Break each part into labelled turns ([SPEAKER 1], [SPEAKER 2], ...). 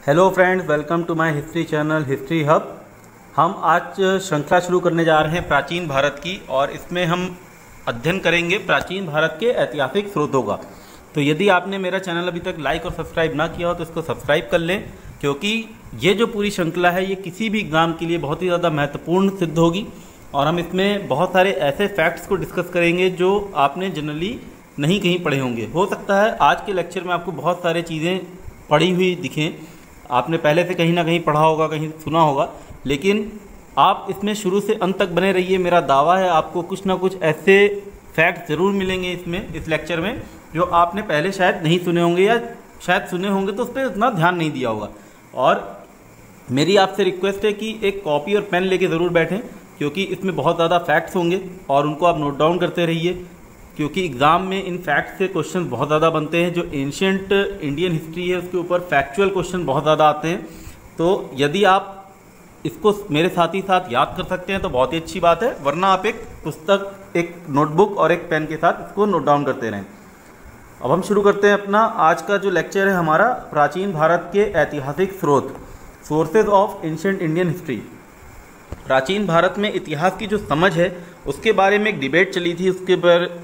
[SPEAKER 1] Hello friends, welcome to my history channel history hub. हम आज श्रृंखला शुरू करने जा रहे हैं प्राचीन भारत की, और इसमें हम अध्ययन करेंगे प्राचीन भारत के ऐतिहासिक स्रोतों का। तो यदि आपने मेरा चैनल अभी तक लाइक और सब्सक्राइब ना किया हो तो इसको सब्सक्राइब कर लें, क्योंकि ये जो पूरी श्रृंखला है ये किसी भी एग्ज़ाम के लिए बहुत ही ज़्यादा महत्वपूर्ण सिद्ध होगी। और हम इसमें बहुत सारे ऐसे फैक्ट्स को डिस्कस करेंगे जो आपने जनरली नहीं कहीं पढ़े होंगे। हो सकता है आज के लेक्चर में आपको बहुत सारी चीज़ें पढ़ी हुई दिखें, आपने पहले से कहीं ना कहीं पढ़ा होगा, कहीं सुना होगा, लेकिन आप इसमें शुरू से अंत तक बने रहिए। मेरा दावा है आपको कुछ ना कुछ ऐसे फैक्ट ज़रूर मिलेंगे इस लेक्चर में जो आपने पहले शायद नहीं सुने होंगे, या शायद सुने होंगे तो उस पर उतना ध्यान नहीं दिया होगा। और मेरी आपसे रिक्वेस्ट है कि एक कॉपी और पेन लेके ज़रूर बैठें, क्योंकि इसमें बहुत ज़्यादा फैक्ट्स होंगे और उनको आप नोट डाउन करते रहिए, क्योंकि एग्ज़ाम में इन फैक्ट से क्वेश्चन बहुत ज़्यादा बनते हैं। जो एंशिएंट इंडियन हिस्ट्री है उसके ऊपर फैक्चुअल क्वेश्चन बहुत ज़्यादा आते हैं। तो यदि आप इसको मेरे साथ ही साथ याद कर सकते हैं तो बहुत ही अच्छी बात है, वरना आप एक पुस्तक, एक नोटबुक और एक पेन के साथ इसको नोट डाउन करते रहें। अब हम शुरू करते हैं अपना आज का जो लेक्चर है हमारा, प्राचीन भारत के ऐतिहासिक स्रोत, sources of ancient Indian history. प्राचीन भारत में इतिहास की जो समझ है उसके बारे में एक डिबेट चली थी, उसके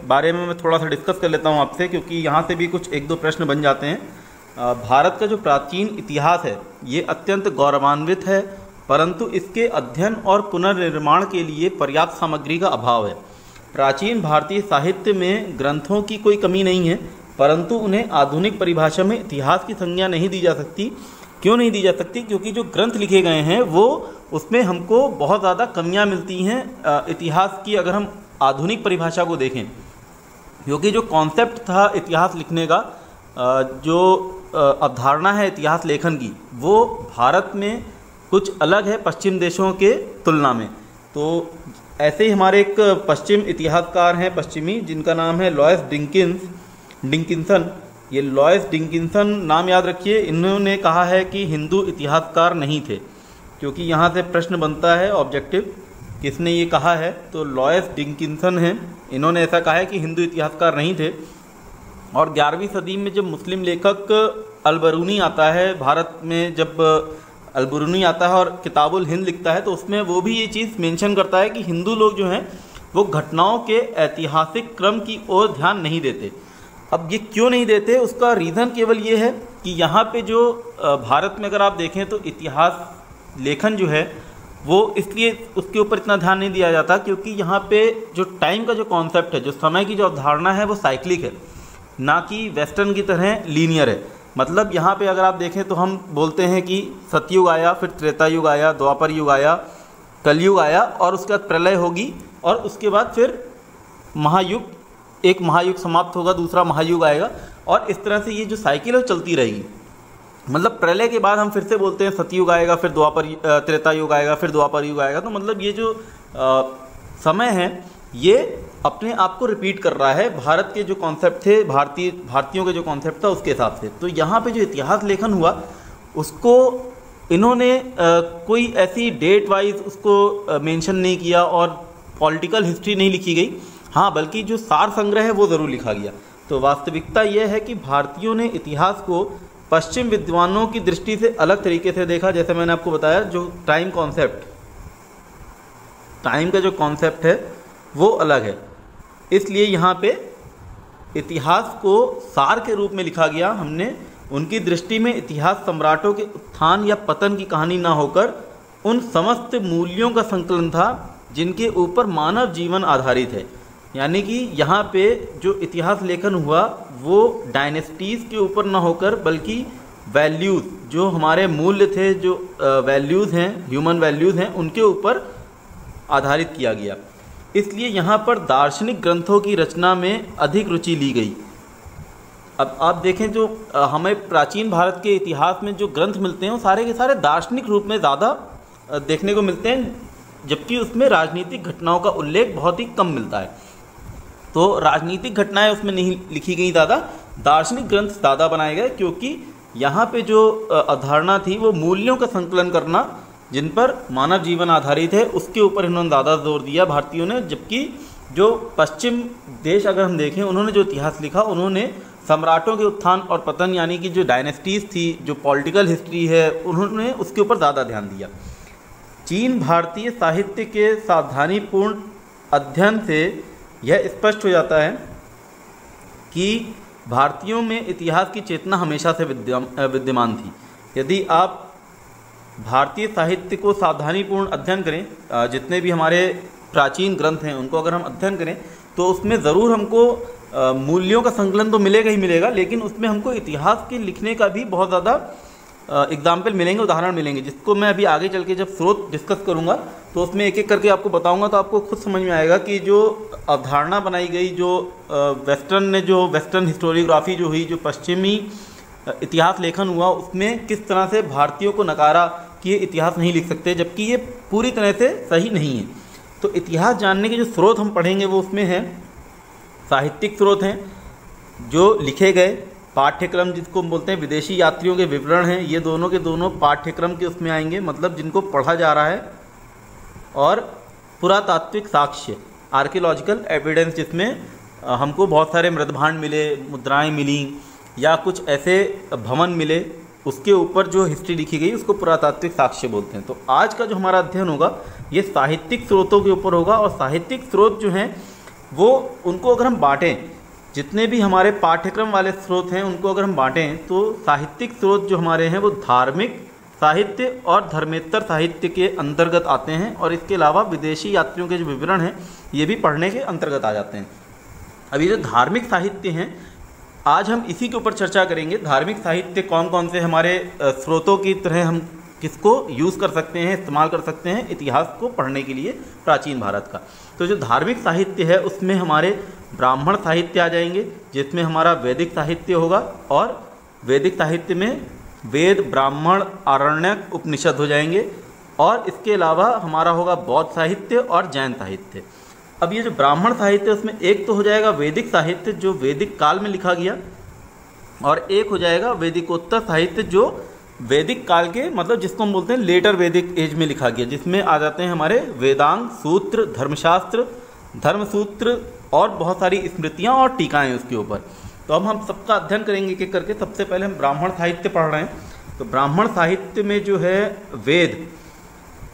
[SPEAKER 1] बारे में मैं थोड़ा सा डिस्कस कर लेता हूं आपसे, क्योंकि यहाँ से भी कुछ एक दो प्रश्न बन जाते हैं। भारत का जो प्राचीन इतिहास है ये अत्यंत गौरवान्वित है, परंतु इसके अध्ययन और पुनर्निर्माण के लिए पर्याप्त सामग्री का अभाव है। प्राचीन भारतीय साहित्य में ग्रंथों की कोई कमी नहीं है, परंतु उन्हें आधुनिक परिभाषा में इतिहास की संज्ञा नहीं दी जा सकती। क्यों नहीं दी जा सकती? क्योंकि जो ग्रंथ लिखे गए हैं वो उसमें हमको बहुत ज़्यादा कमियां मिलती हैं इतिहास की, अगर हम आधुनिक परिभाषा को देखें। क्योंकि जो कॉन्सेप्ट था इतिहास लिखने का, जो अवधारणा है इतिहास लेखन की, वो भारत में कुछ अलग है पश्चिम देशों के तुलना में। तो ऐसे ही हमारे एक पश्चिम इतिहासकार हैं पश्चिमी, जिनका नाम है लॉयस डिंकिंसन। ये लॉयस डिंकिंसन नाम याद रखिए। इन्होंने कहा है कि हिंदू इतिहासकार नहीं थे, क्योंकि यहाँ से प्रश्न बनता है ऑब्जेक्टिव, किसने ये कहा है? तो लॉयस डिंकिंसन हैं, इन्होंने ऐसा कहा है कि हिंदू इतिहासकार नहीं थे। और 11वीं सदी में जब मुस्लिम लेखक अल-बरूनी आता है भारत में, जब अल-बरूनी आता है और किताबुल हिंद लिखता है, तो उसमें वो भी ये चीज़ मेंशन करता है कि हिंदू लोग जो हैं वो घटनाओं के ऐतिहासिक क्रम की ओर ध्यान नहीं देते। अब ये क्यों नहीं देते, उसका रीज़न केवल ये है कि यहाँ पे जो भारत में अगर आप देखें तो इतिहास लेखन जो है वो इसलिए उसके ऊपर इतना ध्यान नहीं दिया जाता, क्योंकि यहाँ पे जो टाइम का जो कॉन्सेप्ट है, जो समय की जो अवधारणा है वो साइक्लिक है, ना कि वेस्टर्न की तरह लीनियर है। मतलब यहाँ पे अगर आप देखें तो हम बोलते हैं कि सतयुग आया, फिर त्रेता युग आया, द्वापर युग आया, कलयुग आया, और उसके बाद प्रलय होगी, और उसके बाद फिर महायुग, एक महायुग समाप्त होगा, दूसरा महायुग आएगा, और इस तरह से ये जो साइकिल है वो चलती रहेगी। मतलब प्रलय के बाद हम फिर से बोलते हैं सतयुग आएगा, फिर त्रेता युग आएगा, फिर द्वापर युग आएगा। तो मतलब ये जो समय है ये अपने आप को रिपीट कर रहा है, भारत के जो कॉन्सेप्ट थे, भारतीयों के जो कॉन्सेप्ट था उसके हिसाब से। तो यहाँ पे जो इतिहास लेखन हुआ उसको इन्होंने कोई ऐसी डेट वाइज उसको मेंशन नहीं किया, और पॉलिटिकल हिस्ट्री नहीं लिखी गई, हाँ, बल्कि जो सार संग्रह है वो ज़रूर लिखा गया। तो वास्तविकता यह है कि भारतीयों ने इतिहास को पश्चिम विद्वानों की दृष्टि से अलग तरीके से देखा। जैसे मैंने आपको बताया, जो टाइम का जो कॉन्सेप्ट है वो अलग है, इसलिए यहाँ पे इतिहास को सार के रूप में लिखा गया। हमने उनकी दृष्टि में इतिहास सम्राटों के उत्थान या पतन की कहानी ना होकर उन समस्त मूल्यों का संकलन था जिनके ऊपर मानव जीवन आधारित है। यानी कि यहाँ पे जो इतिहास लेखन हुआ वो डायनेस्टीज़ के ऊपर ना होकर, बल्कि वैल्यूज़, जो हमारे मूल्य थे, जो वैल्यूज़ हैं, ह्यूमन वैल्यूज़ हैं, उनके ऊपर आधारित किया गया। इसलिए यहाँ पर दार्शनिक ग्रंथों की रचना में अधिक रुचि ली गई। अब आप देखें, जो हमें प्राचीन भारत के इतिहास में जो ग्रंथ मिलते हैं वो सारे के सारे दार्शनिक रूप में ज़्यादा देखने को मिलते हैं, जबकि उसमें राजनीतिक घटनाओं का उल्लेख बहुत ही कम मिलता है। तो राजनीतिक घटनाएं उसमें नहीं लिखी गई ज़्यादा, दार्शनिक ग्रंथ ज़्यादा बनाए गए, क्योंकि यहाँ पे जो अवधारणा थी वो मूल्यों का संकलन करना, जिन पर मानव जीवन आधारित है, उसके ऊपर इन्होंने ज़्यादा जोर दिया भारतीयों ने। जबकि जो पश्चिम देश अगर हम देखें, उन्होंने जो इतिहास लिखा, उन्होंने सम्राटों के उत्थान और पतन, यानी कि जो डायनेस्टीज़ थी, जो पॉलिटिकल हिस्ट्री है, उन्होंने उसके ऊपर ज़्यादा ध्यान दिया। चीन भारतीय साहित्य के सावधानीपूर्ण अध्ययन से यह स्पष्ट हो जाता है कि भारतीयों में इतिहास की चेतना हमेशा से विद्यमान थी। यदि आप भारतीय साहित्य को सावधानीपूर्ण अध्ययन करें, जितने भी हमारे प्राचीन ग्रंथ हैं उनको अगर हम अध्ययन करें, तो उसमें ज़रूर हमको मूल्यों का संकलन तो मिलेगा ही मिलेगा, लेकिन उसमें हमको इतिहास के लिखने का भी बहुत ज़्यादा एग्जाम्पल मिलेंगे, उदाहरण मिलेंगे, जिसको मैं अभी आगे चल के जब स्रोत डिस्कस करूँगा तो उसमें एक एक करके आपको बताऊँगा, तो आपको खुद समझ में आएगा कि जो अवधारणा बनाई गई, जो वेस्टर्न हिस्टोरियोग्राफी जो हुई, जो पश्चिमी इतिहास लेखन हुआ, उसमें किस तरह से भारतीयों को नकारा कि ये इतिहास नहीं लिख सकते, जबकि ये पूरी तरह से सही नहीं है। तो इतिहास जानने के जो स्रोत हम पढ़ेंगे वो उसमें हैं साहित्यिक स्रोत हैं, जो लिखे गए पाठ्यक्रम, जिसको हम बोलते हैं विदेशी यात्रियों के विवरण हैं, ये दोनों के दोनों पाठ्यक्रम के उसमें आएंगे, मतलब जिनको पढ़ा जा रहा है, और पुरातात्विक साक्ष्य, आर्कियोलॉजिकल एविडेंस, जिसमें हमको बहुत सारे मृदभांड मिले, मुद्राएं मिली, या कुछ ऐसे भवन मिले, उसके ऊपर जो हिस्ट्री लिखी गई उसको पुरातात्विक साक्ष्य बोलते हैं। तो आज का जो हमारा अध्ययन होगा ये साहित्यिक स्रोतों के ऊपर होगा, और साहित्यिक स्रोत जो हैं वो, उनको अगर हम बांटें, जितने भी हमारे पाठ्यक्रम वाले स्रोत हैं उनको अगर हम बांटें, तो साहित्यिक स्रोत जो हमारे हैं वो धार्मिक साहित्य और धर्मेतर साहित्य के अंतर्गत आते हैं, और इसके अलावा विदेशी यात्रियों के जो विवरण हैं ये भी पढ़ने के अंतर्गत आ जाते हैं। अभी जो धार्मिक साहित्य हैं, आज हम इसी के ऊपर चर्चा करेंगे। धार्मिक साहित्य कौन कौन से हमारे स्रोतों की तरह हम किसको यूज़ कर सकते हैं, इस्तेमाल कर सकते हैं इतिहास को पढ़ने के लिए प्राचीन भारत का। तो जो धार्मिक साहित्य है उसमें हमारे ब्राह्मण साहित्य आ जाएंगे, जिसमें हमारा वैदिक साहित्य होगा, और वैदिक साहित्य में वेद, ब्राह्मण, आरण्यक, उपनिषद हो जाएंगे, और इसके अलावा हमारा होगा बौद्ध साहित्य और जैन साहित्य। अब ये जो ब्राह्मण साहित्य उसमें एक तो हो जाएगा वैदिक साहित्य जो वैदिक काल में लिखा गया, और एक हो जाएगा वैदिकोत्तर साहित्य जो वैदिक काल के, मतलब जिसको हम बोलते हैं लेटर वैदिक एज में लिखा गया, जिसमें आ जाते हैं हमारे वेदांग, सूत्र, धर्मशास्त्र, धर्मसूत्र और बहुत सारी स्मृतियाँ और टीकाएँ उसके ऊपर। तो अब हम सबका अध्ययन करेंगे एक एक करके। सबसे पहले हम ब्राह्मण साहित्य पढ़ रहे हैं। तो ब्राह्मण साहित्य में जो है वेद,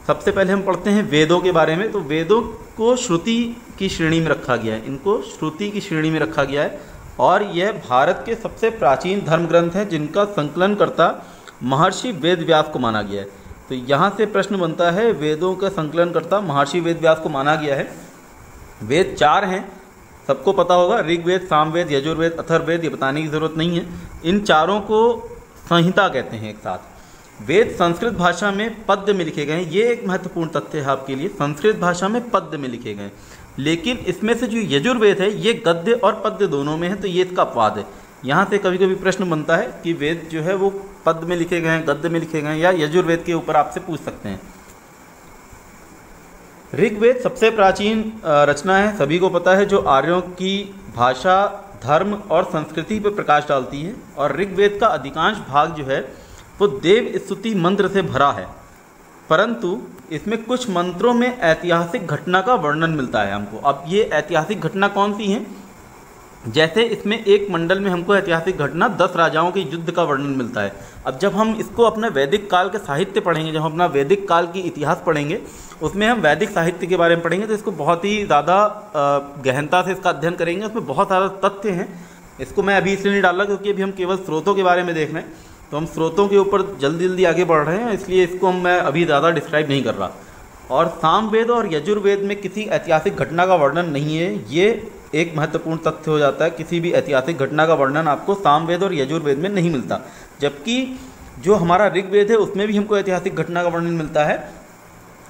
[SPEAKER 1] सबसे पहले हम पढ़ते हैं वेदों के बारे में। तो वेदों को श्रुति की श्रेणी में रखा गया है, इनको श्रुति की श्रेणी में रखा गया है, और यह भारत के सबसे प्राचीन धर्म ग्रंथ हैं जिनका संकलनकर्ता महर्षि वेद व्यास को माना गया है। तो यहाँ से प्रश्न बनता है, वेदों का संकलनकर्ता महर्षि वेद व्यास को माना गया है। वेद 4 हैं, सबको पता होगा, ऋग्वेद, सामवेद, यजुर्वेद, अथर्ववेद, ये बताने की ज़रूरत नहीं है। इन चारों को संहिता कहते हैं एक साथ। वेद संस्कृत भाषा में पद्य में लिखे गए हैं, ये एक महत्वपूर्ण तथ्य है आपके लिए, संस्कृत भाषा में पद्य में लिखे गए हैं। लेकिन इसमें से जो यजुर्वेद है ये गद्य और पद्य दोनों में है, तो ये इसका अपवाद है। यहाँ से कभी कभी प्रश्न बनता है कि वेद जो है वो पद्य में लिखे गए हैं, गद्य में लिखे गए हैं, या यजुर्वेद के ऊपर आपसे पूछ सकते हैं। ऋग्वेद सबसे प्राचीन रचना है, सभी को पता है, जो आर्यों की भाषा, धर्म और संस्कृति पर प्रकाश डालती है। और ऋग्वेद का अधिकांश भाग जो है वो देव स्तुति मंत्र से भरा है, परंतु इसमें कुछ मंत्रों में ऐतिहासिक घटना का वर्णन मिलता है हमको। अब ये ऐतिहासिक घटना कौन सी है? जैसे इसमें एक मंडल में हमको ऐतिहासिक घटना 10 राजाओं के युद्ध का वर्णन मिलता है। अब जब हम इसको अपने वैदिक काल के साहित्य पढ़ेंगे, जब हम अपना वैदिक काल की इतिहास पढ़ेंगे, उसमें हम वैदिक साहित्य के बारे में पढ़ेंगे, तो इसको बहुत ही ज़्यादा गहनता से इसका अध्ययन करेंगे। उसमें बहुत सारा तथ्य हैं, इसको मैं अभी इसलिए नहीं डाला क्योंकि अभी हम केवल स्रोतों के बारे में देख रहे हैं, तो हम स्रोतों के ऊपर जल्दी जल्दी आगे बढ़ रहे हैं, इसलिए इसको मैं अभी ज़्यादा डिस्क्राइब नहीं कर रहा। और सामवेद और यजुर्वेद में किसी ऐतिहासिक घटना का वर्णन नहीं है, ये एक महत्वपूर्ण तथ्य हो जाता है। किसी भी ऐतिहासिक घटना का वर्णन आपको सामवेद और यजुर्वेद में नहीं मिलता, जबकि जो हमारा ऋग्वेद है उसमें भी हमको ऐतिहासिक घटना का वर्णन मिलता है।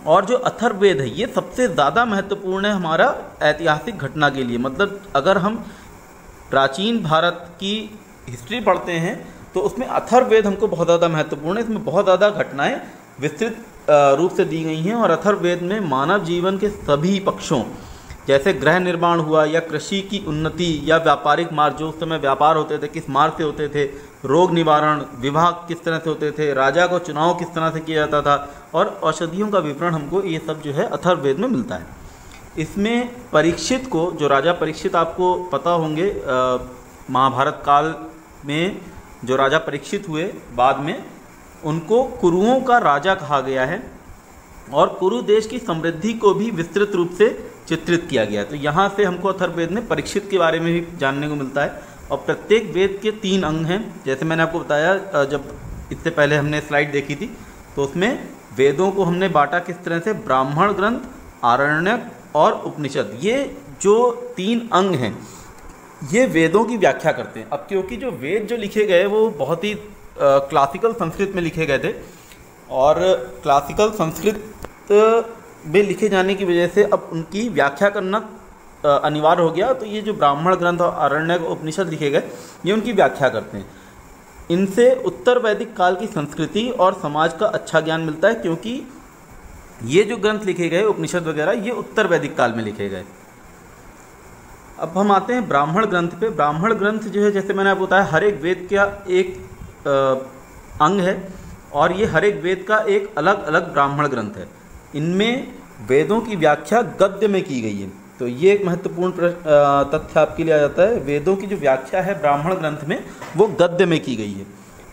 [SPEAKER 1] और जो अथर्ववेद है ये सबसे ज़्यादा महत्वपूर्ण है हमारा ऐतिहासिक घटना के लिए। मतलब अगर हम प्राचीन भारत की हिस्ट्री पढ़ते हैं तो उसमें अथर्ववेद हमको बहुत ज़्यादा महत्वपूर्ण है। इसमें बहुत ज़्यादा घटनाएं विस्तृत रूप से दी गई हैं, और अथर्ववेद में मानव जीवन के सभी पक्षों, जैसे गृह निर्माण हुआ, या कृषि की उन्नति, या व्यापारिक मार्ग, जो उस समय व्यापार होते थे किस मार्ग से होते थे, रोग निवारण, विवाह किस तरह से होते थे, राजा को चुनाव किस तरह से किया जाता था, और औषधियों का विवरण हमको ये सब जो है अथर्ववेद में मिलता है। इसमें परीक्षित को, जो राजा परीक्षित आपको पता होंगे, महाभारत काल में जो राजा परीक्षित हुए बाद में, उनको कुरुओं का राजा कहा गया है और कुरु देश की समृद्धि को भी विस्तृत रूप से चित्रित किया गया है। तो यहाँ से हमको अथर्ववेद में परीक्षित के बारे में भी जानने को मिलता है। और प्रत्येक वेद के 3 अंग हैं, जैसे मैंने आपको बताया जब इससे पहले हमने स्लाइड देखी थी, तो उसमें वेदों को हमने बांटा किस तरह से, ब्राह्मण ग्रंथ, आरण्यक और उपनिषद। ये जो 3 अंग हैं ये वेदों की व्याख्या करते हैं। अब क्योंकि जो वेद जो लिखे गए वो बहुत ही क्लासिकल संस्कृत में लिखे गए थे और क्लासिकल संस्कृत में लिखे जाने की वजह से अब उनकी व्याख्या करना अनिवार्य हो गया। तो ये जो ब्राह्मण ग्रंथ और आरण्यक उपनिषद लिखे गए ये उनकी व्याख्या करते हैं। इनसे उत्तर वैदिक काल की संस्कृति और समाज का अच्छा ज्ञान मिलता है, क्योंकि ये जो ग्रंथ लिखे गए उपनिषद वगैरह ये उत्तर वैदिक काल में लिखे गए। अब हम आते हैं ब्राह्मण ग्रंथ पे। ब्राह्मण ग्रंथ जो है, जैसे मैंने आपको बताया, हर एक वेद का एक अंग है और ये हर एक वेद का एक अलग अलग ब्राह्मण ग्रंथ है। इनमें वेदों की व्याख्या गद्य में की गई है। तो ये एक महत्वपूर्ण तथ्य आपके लिए आ जाता है। वेदों की जो व्याख्या है ब्राह्मण ग्रंथ में वो गद्य में की गई है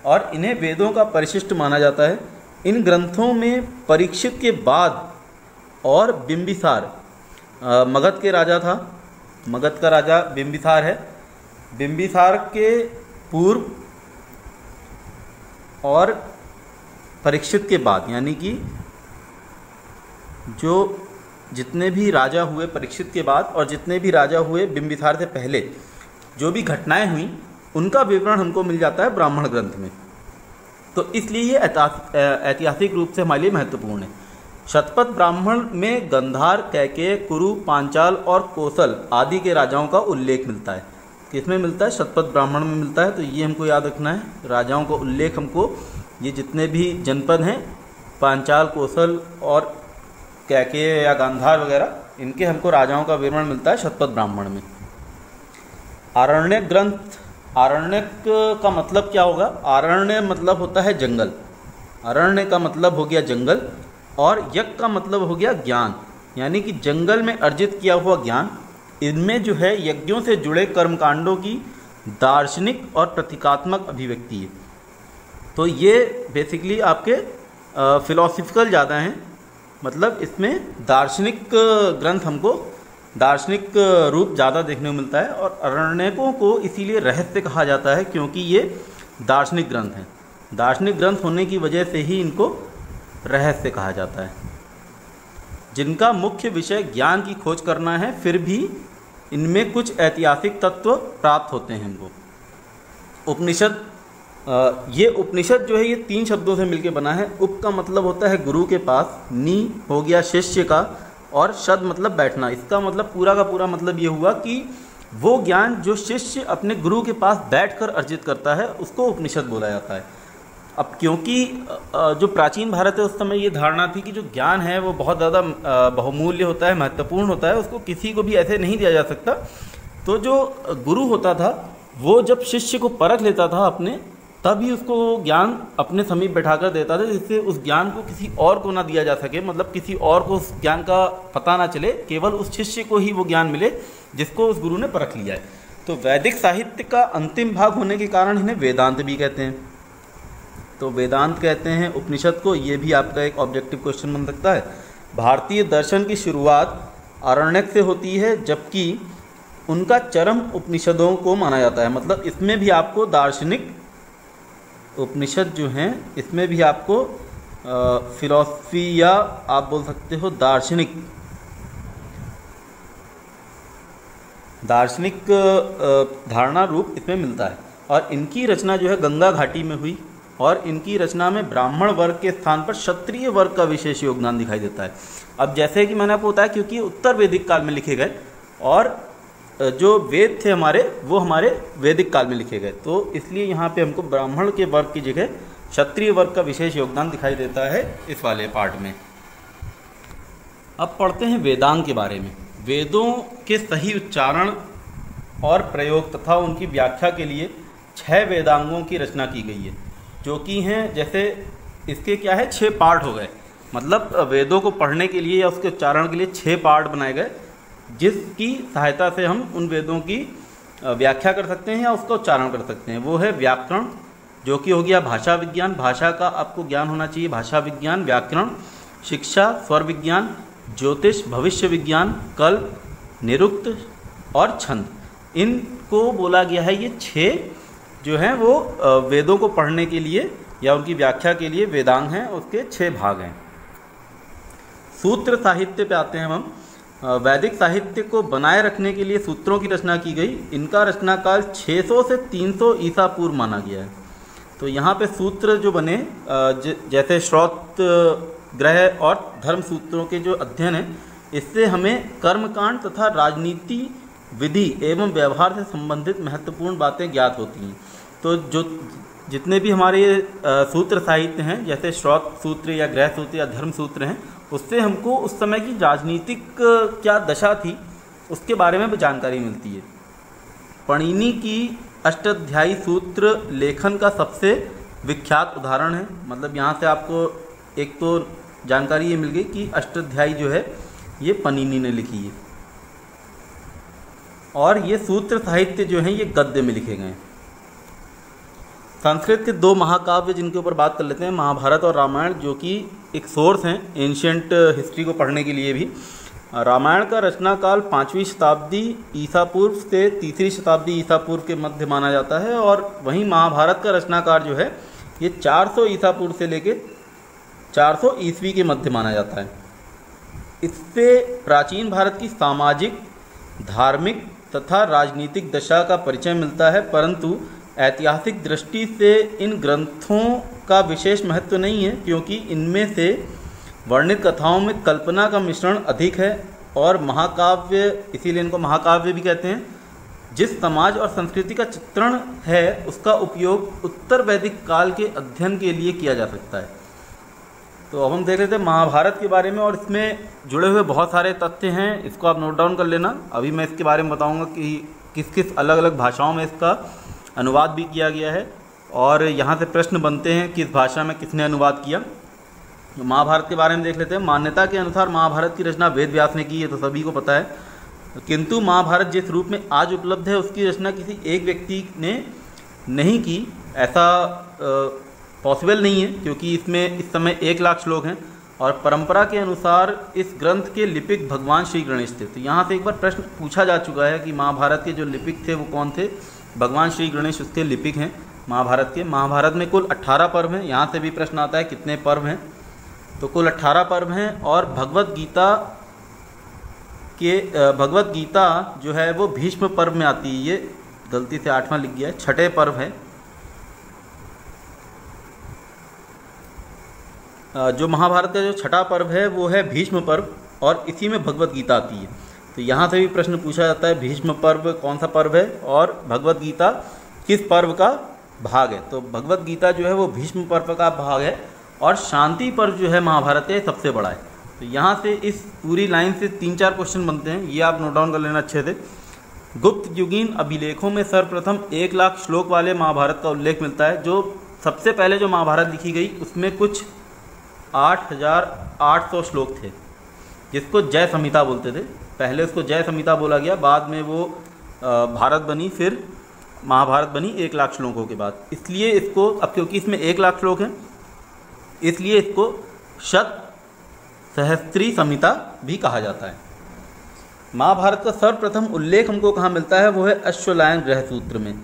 [SPEAKER 1] और इन्हें वेदों का परिशिष्ट माना जाता है। इन ग्रंथों में परीक्षित के बाद और बिंबिसार, मगध के राजा था, मगध का राजा बिंबिसार है, बिंबिसार के पूर्व और परीक्षित के बाद, यानी कि जो जितने भी राजा हुए परीक्षित के बाद और जितने भी राजा हुए बिंबिसार से पहले, जो भी घटनाएं हुई उनका विवरण हमको मिल जाता है ब्राह्मण ग्रंथ में। तो इसलिए ये ऐतिहासिक रूप से हमारे लिए महत्वपूर्ण है। शतपथ ब्राह्मण में गंधार, कैकेय, कुरु, पांचाल और कोसल आदि के राजाओं का उल्लेख मिलता है। किसमें मिलता है? शतपथ ब्राह्मण में मिलता है। तो ये हमको याद रखना है, राजाओं का उल्लेख हमको, ये जितने भी जनपद हैं पांचाल, कोसल और कैकेय या गांधार वगैरह, इनके हमको राजाओं का विवरण मिलता है शतपथ ब्राह्मण में। आरण्यक ग्रंथ, आरण्यक का मतलब क्या होगा? आरण्य मतलब होता है जंगल, अरण्य का मतलब हो गया जंगल और यज्ञ का मतलब हो गया ज्ञान, यानी कि जंगल में अर्जित किया हुआ ज्ञान। इनमें जो है यज्ञों से जुड़े कर्मकांडों की दार्शनिक और प्रतीकात्मक अभिव्यक्ति है। तो ये बेसिकली आपके फिलोसफिकल ज़्यादा हैं, मतलब इसमें दार्शनिक ग्रंथ हमको दार्शनिक रूप ज़्यादा देखने को मिलता है। और अरण्यकों को इसीलिए रहस्य कहा जाता है क्योंकि ये दार्शनिक ग्रंथ हैं। दार्शनिक ग्रंथ होने की वजह से ही इनको रहस्य कहा जाता है, जिनका मुख्य विषय ज्ञान की खोज करना है। फिर भी इनमें कुछ ऐतिहासिक तत्व प्राप्त होते हैं हमको। उपनिषद, ये उपनिषद जो है ये 3 शब्दों से मिलकर बना है। उप का मतलब होता है गुरु के पास, नी हो गया शिष्य का और शद मतलब बैठना। इसका मतलब पूरा का पूरा मतलब ये हुआ कि वो ज्ञान जो शिष्य अपने गुरु के पास बैठकर अर्जित करता है उसको उपनिषद बोला जाता है। अब क्योंकि जो प्राचीन भारत है उस समय ये धारणा थी कि जो ज्ञान है वो बहुत ज़्यादा बहुमूल्य होता है, महत्वपूर्ण होता है, उसको किसी को भी ऐसे नहीं दिया जा सकता। तो जो गुरु होता था वो जब शिष्य को परख लेता था अपने, तभी उसको ज्ञान अपने समीप बैठाकर देता था, जिससे उस ज्ञान को किसी और को ना दिया जा सके, मतलब किसी और को उस ज्ञान का पता ना चले, केवल उस शिष्य को ही वो ज्ञान मिले जिसको उस गुरु ने परख लिया है। तो वैदिक साहित्य का अंतिम भाग होने के कारण इन्हें वेदांत भी कहते हैं। तो वेदांत कहते हैं उपनिषद को, ये भी आपका एक ऑब्जेक्टिव क्वेश्चन बन सकता है। भारतीय दर्शन की शुरुआत आरण्यक से होती है, जबकि उनका चरम उपनिषदों को माना जाता है। मतलब इसमें भी आपको दार्शनिक उपनिषद जो हैं इसमें भी आपको फिलॉसफी या आप बोल सकते हो दार्शनिक धारणा रूप इसमें मिलता है। और इनकी रचना जो है गंगा घाटी में हुई और इनकी रचना में ब्राह्मण वर्ग के स्थान पर क्षत्रिय वर्ग का विशेष योगदान दिखाई देता है। अब जैसे कि मैंने आपको बताया, क्योंकि उत्तर वैदिक काल में लिखे गए और जो वेद थे हमारे वो हमारे वैदिक काल में लिखे गए, तो इसलिए यहाँ पे हमको ब्राह्मण के वर्ग की जगह क्षत्रिय वर्ग का विशेष योगदान दिखाई देता है इस वाले पार्ट में। अब पढ़ते हैं वेदांग के बारे में। वेदों के सही उच्चारण और प्रयोग तथा उनकी व्याख्या के लिए 6 वेदांगों की रचना की गई है, जो कि हैं, जैसे इसके क्या है 6 पार्ट हो गए। मतलब वेदों को पढ़ने के लिए या उसके उच्चारण के लिए 6 पार्ट बनाए गए, जिसकी सहायता से हम उन वेदों की व्याख्या कर सकते हैं या उसका उच्चारण कर सकते हैं। वो है व्याकरण, जो कि हो गया भाषा विज्ञान, भाषा का आपको ज्ञान होना चाहिए, भाषा विज्ञान, व्याकरण, शिक्षा, स्वर विज्ञान, ज्योतिष, भविष्य विज्ञान, कल्प, निरुक्त और छंद। इनको बोला गया है, ये 6 जो हैं वो वेदों को पढ़ने के लिए या उनकी व्याख्या के लिए वेदांग हैं, उसके 6 भाग हैं। सूत्र साहित्य पे आते हैं हम। वैदिक साहित्य को बनाए रखने के लिए सूत्रों की रचना की गई। इनका रचना काल 600 से 300 ईसा पूर्व माना गया है। तो यहाँ पे सूत्र जो बने, जैसे श्रौत ग्रह और धर्म सूत्रों के जो अध्ययन है, इससे हमें कर्मकांड तथा राजनीति विधि एवं व्यवहार से संबंधित महत्वपूर्ण बातें ज्ञात होती हैं। तो जो जितने भी हमारे सूत्र साहित्य हैं, जैसे श्रौत सूत्र या ग्रह सूत्र या धर्म सूत्र हैं, उससे हमको उस समय की राजनीतिक क्या दशा थी उसके बारे में भी जानकारी मिलती है। पाणिनि की अष्टाध्यायी सूत्र लेखन का सबसे विख्यात उदाहरण है। मतलब यहाँ से आपको एक तो जानकारी ये मिल गई कि अष्टाध्यायी जो है ये पाणिनि ने लिखी है, और ये सूत्र साहित्य जो हैं ये गद्य में लिखे गए हैं। संस्कृत के 2 महाकाव्य जिनके ऊपर बात कर लेते हैं, महाभारत और रामायण, जो कि एक सोर्स हैं एंशियंट हिस्ट्री को पढ़ने के लिए भी। रामायण का रचना काल 5वीं शताब्दी ईसा पूर्व से 3री शताब्दी ईसा पूर्व के मध्य माना जाता है, और वहीं महाभारत का रचनाकाल जो है ये 400 ईसा पूर्व से लेके 400 ईस्वी के मध्य माना जाता है। इससे प्राचीन भारत की सामाजिक, धार्मिक तथा राजनीतिक दशा का परिचय मिलता है, परंतु ऐतिहासिक दृष्टि से इन ग्रंथों का विशेष महत्व नहीं है, क्योंकि इनमें से वर्णित कथाओं में कल्पना का मिश्रण अधिक है और महाकाव्य, इसीलिए इनको महाकाव्य भी कहते हैं। जिस समाज और संस्कृति का चित्रण है उसका उपयोग उत्तर वैदिक काल के अध्ययन के लिए किया जा सकता है। तो अब हम देख लेते हैं महाभारत के बारे में, और इसमें जुड़े हुए बहुत सारे तथ्य हैं, इसको आप नोट डाउन कर लेना। अभी मैं इसके बारे में बताऊंगा कि किस किस अलग अलग भाषाओं में इसका अनुवाद भी किया गया है, और यहाँ से प्रश्न बनते हैं किस भाषा में किसने अनुवाद किया। महाभारत के बारे में देख लेते हैं। मान्यता के अनुसार महाभारत की रचना वेद व्यास ने की है, तो सभी को पता है, किंतु महाभारत जिस रूप में आज उपलब्ध है उसकी रचना किसी एक व्यक्ति ने नहीं की, ऐसा पॉसिबल नहीं है, क्योंकि इसमें इस समय 1 लाख श्लोक हैं, और परंपरा के अनुसार इस ग्रंथ के लिपिक भगवान श्री गणेश थे। तो यहाँ से एक बार प्रश्न पूछा जा चुका है कि महाभारत के जो लिपिक थे वो कौन थे। भगवान श्री गणेश उसके लिपिक हैं महाभारत के। महाभारत में कुल 18 पर्व हैं। यहाँ से भी प्रश्न आता है कितने पर्व हैं, तो कुल 18 पर्व हैं, और भगवत गीता जो है वो भीष्म पर्व में आती है। ये गलती से 8वां लिख गया है, 6ठे पर्व है। जो महाभारत का जो 6ठा पर्व है वो है भीष्म पर्व, और इसी में भगवत गीता आती है। तो यहाँ से भी प्रश्न पूछा जाता है भीष्म पर्व कौन सा पर्व है और भगवत गीता किस पर्व का भाग है। तो भगवत गीता जो है वो भीष्म पर्व का भाग है, और शांति पर्व जो है महाभारत का सबसे बड़ा है। तो यहाँ से इस पूरी लाइन से 3-4 क्वेश्चन बनते हैं, ये आप नोट डाउन कर लेना अच्छे से। गुप्त युगीन अभिलेखों में सर्वप्रथम 1 लाख श्लोक वाले महाभारत का उल्लेख मिलता है। जो सबसे पहले जो महाभारत लिखी गई उसमें कुछ 8800 श्लोक थे, जिसको जय संहिता बोलते थे। पहले उसको जय संहिता बोला गया, बाद में वो भारत बनी, फिर महाभारत बनी 1 लाख श्लोकों के बाद। इसलिए इसको, अब क्योंकि इसमें 1 लाख श्लोक हैं, इसलिए इसको शत सहस्त्री संहिता भी कहा जाता है। महाभारत का सर्वप्रथम उल्लेख हमको कहाँ मिलता है, वो है अश्वलायन गृह सूत्र में।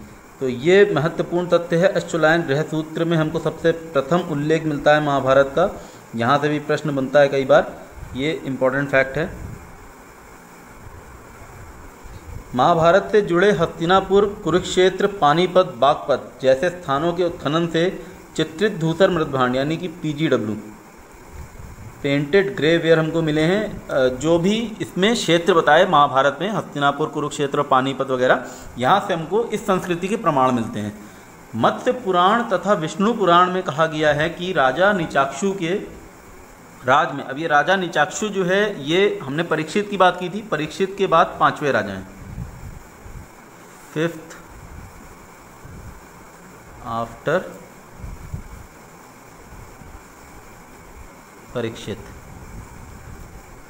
[SPEAKER 1] तो ये महत्वपूर्ण तथ्य है, अश्वलायन गृह सूत्र में हमको सबसे प्रथम उल्लेख मिलता है महाभारत का। यहाँ से भी प्रश्न बनता है कई बार, ये इम्पोर्टेंट फैक्ट है। महाभारत से जुड़े हस्तिनापुर, कुरुक्षेत्र, पानीपत, बागपत जैसे स्थानों के उत्खनन से चित्रित धूसर मृतभांड यानी कि PGW पेंटेड ग्रे वेयर हमको मिले हैं। जो भी इसमें क्षेत्र बताए महाभारत में, हस्तिनापुर, कुरुक्षेत्र, पानीपत वगैरह, यहाँ से हमको इस संस्कृति के प्रमाण मिलते हैं। मत्स्य पुराण तथा विष्णु पुराण में कहा गया है कि राजा निचाक्षु के राज में, अब ये राजा निचाक्षु जो है ये हमने परीक्षित की बात की थी, परीक्षित के बाद 5वें राजा हैं, 5th आफ्टर परीक्षित।